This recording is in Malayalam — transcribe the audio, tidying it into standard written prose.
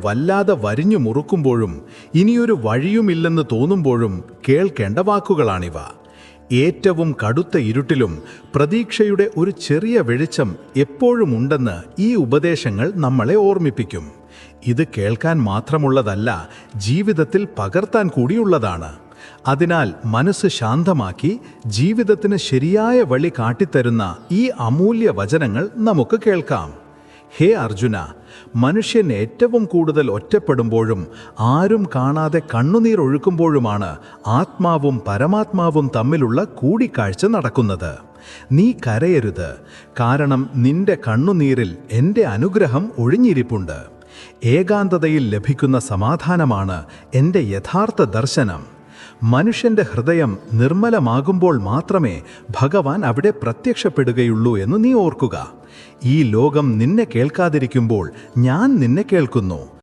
വല്ലാതെ വരിഞ്ഞു മുറുക്കുമ്പോഴും ഇനിയൊരു വഴിയുമില്ലെന്ന് തോന്നുമ്പോഴും കേൾക്കേണ്ട വാക്കുകളാണിവ. ഏറ്റവും കടുത്ത ഇരുട്ടിലും പ്രതീക്ഷയുടെ ഒരു ചെറിയ വെളിച്ചം എപ്പോഴും ഉണ്ടെന്ന് ഈ ഉപദേശങ്ങൾ നമ്മളെ ഓർമ്മിപ്പിക്കും. ഇത് കേൾക്കാൻ മാത്രമുള്ളതല്ല, ജീവിതത്തിൽ പകർത്താൻ കൂടിയുള്ളതാണ്. അതിനാൽ മനസ്സ് ശാന്തമാക്കി ജീവിതത്തിന് ശരിയായ വഴി കാട്ടിത്തരുന്ന ഈ അമൂല്യ വചനങ്ങൾ നമുക്ക് കേൾക്കാം. ഹേ അർജുന, മനുഷ്യൻ ഏറ്റവും കൂടുതൽ ഒറ്റപ്പെടുമ്പോഴും ആരും കാണാതെ കണ്ണുനീർ ഒഴുക്കുമ്പോഴുമാണ് ആത്മാവും പരമാത്മാവും തമ്മിലുള്ള കൂടിക്കാഴ്ച നടക്കുന്നത്. നീ കരയരുത്, കാരണം നിന്റെ കണ്ണുനീരിൽ എൻ്റെ അനുഗ്രഹം ഒഴിഞ്ഞിരിപ്പുണ്ട്. ഏകാന്തതയിൽ ലഭിക്കുന്ന സമാധാനമാണ് എൻ്റെ യഥാർത്ഥ ദർശനം. മനുഷ്യൻ്റെ ഹൃദയം നിർമ്മലമാകുമ്പോൾ മാത്രമേ ഭഗവാൻ അവിടെ പ്രത്യക്ഷപ്പെടുകയുള്ളൂ എന്ന് നീ ഓർക്കുക. ഈ ലോകം നിന്നെ കേൾക്കാതിരിക്കുമ്പോൾ ഞാൻ നിന്നെ കേൾക്കുന്നു.